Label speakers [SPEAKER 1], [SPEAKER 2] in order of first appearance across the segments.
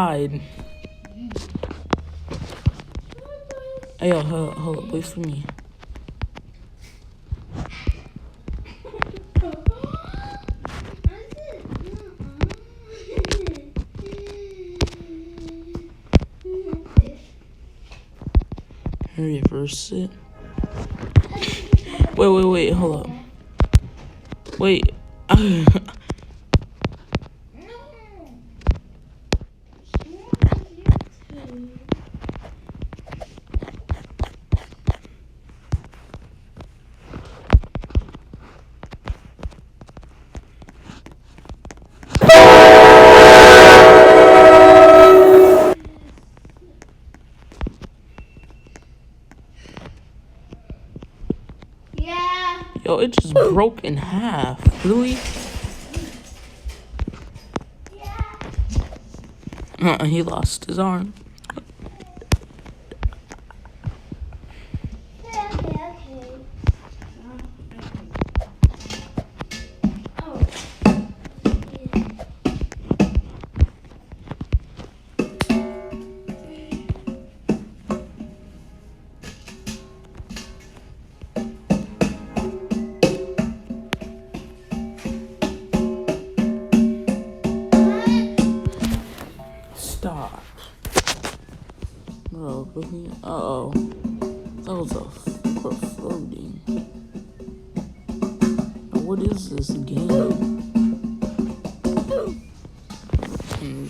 [SPEAKER 1] Hide. Hey, yo, hold up, wait for me. Reverse it. Wait, hold up. Wait.
[SPEAKER 2] Yeah.
[SPEAKER 1] Yo, it just broke in half. Really?
[SPEAKER 2] Yeah.
[SPEAKER 1] He lost his arm.
[SPEAKER 2] Okay. Oh.
[SPEAKER 1] Stop. Bro, really? Uh-oh. That was a floating. What is this game?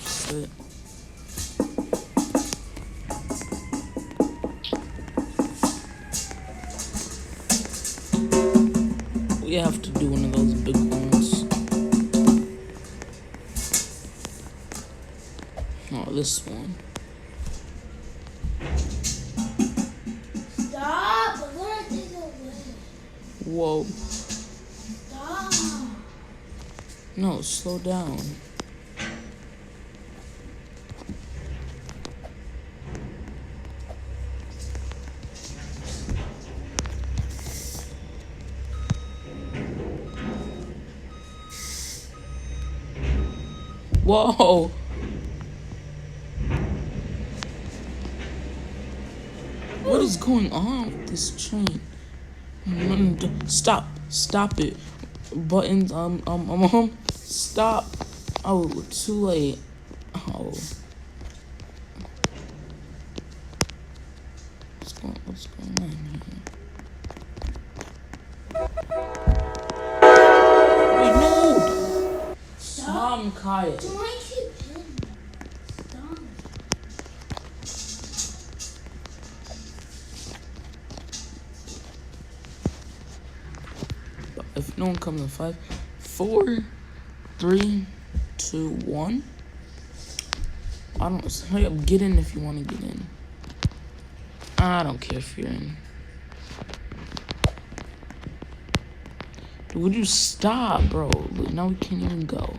[SPEAKER 1] Sit. We have to do one of those big ones. Oh, this one.
[SPEAKER 2] Stop. I'm gonna take a whiff.
[SPEAKER 1] Whoa.
[SPEAKER 2] Stop.
[SPEAKER 1] No, slow down. Whoa. What is going on with this train? Stop it. Buttons, stop. Oh, too late. Oh. What's going on here? Wait, no! Stop, Kaya.
[SPEAKER 2] Don't keep hitting me. Stop.
[SPEAKER 1] If no one comes in 5, 4, 3, 2, 1. I don't. Hurry up, get in if you want to get in. I don't care if you're in. Would you stop, bro? Look, now we can't even go.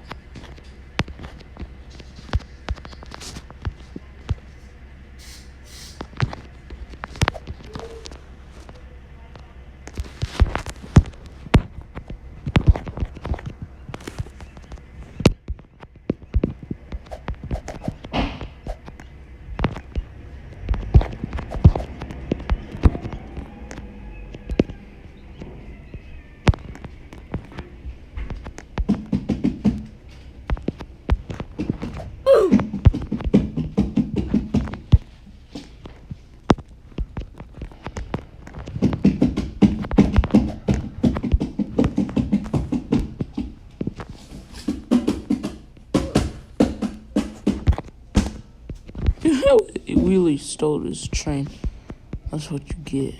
[SPEAKER 1] It really stole this train. That's what you get.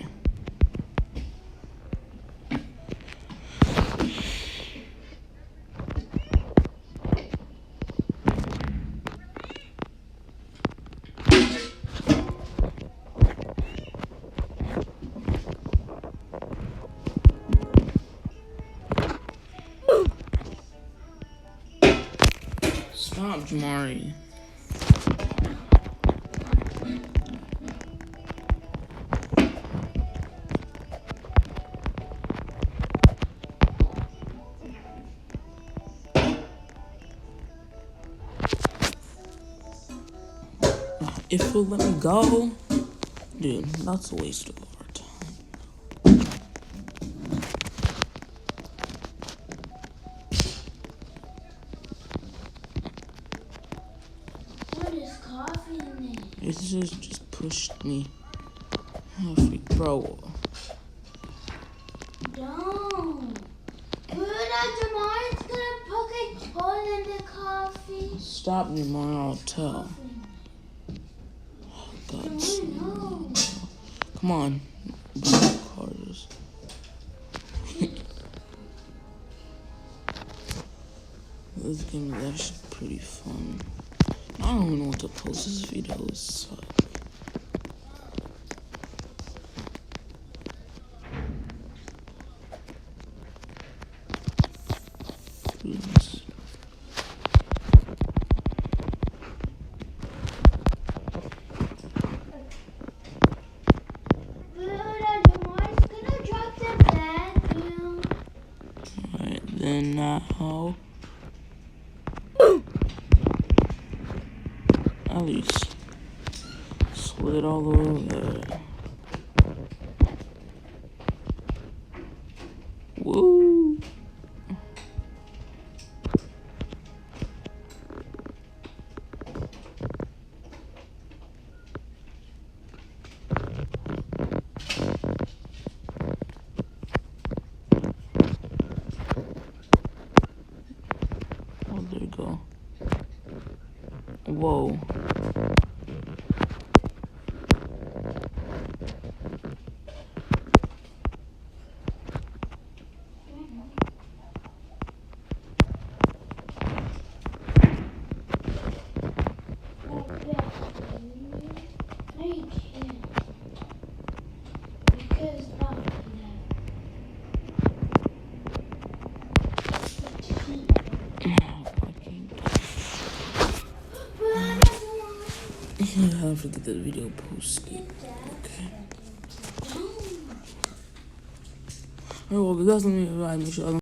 [SPEAKER 1] Stop, Jamari. If you'll let me go. Dude, that's a waste of our time.
[SPEAKER 2] What is coffee in it?
[SPEAKER 1] It just pushed me. Oh, freak, bro.
[SPEAKER 2] Don't. Tomorrow's gonna poke a hole in the coffee.
[SPEAKER 1] Stop me, man. I'll tell. God.
[SPEAKER 2] No.
[SPEAKER 1] Come on. Cars. This game is actually pretty fun. I don't even know what to post. This video sucks. Goodness.
[SPEAKER 2] Tomorrow's gonna drop the vacuum.
[SPEAKER 1] Alright, then now. At least slid all the way over there. Woo! Oh, there you go. Whoa.
[SPEAKER 2] No, you can't. Because of that.
[SPEAKER 1] Yeah, I forget the video posted. Okay. Alright, well, guys, let me make sure.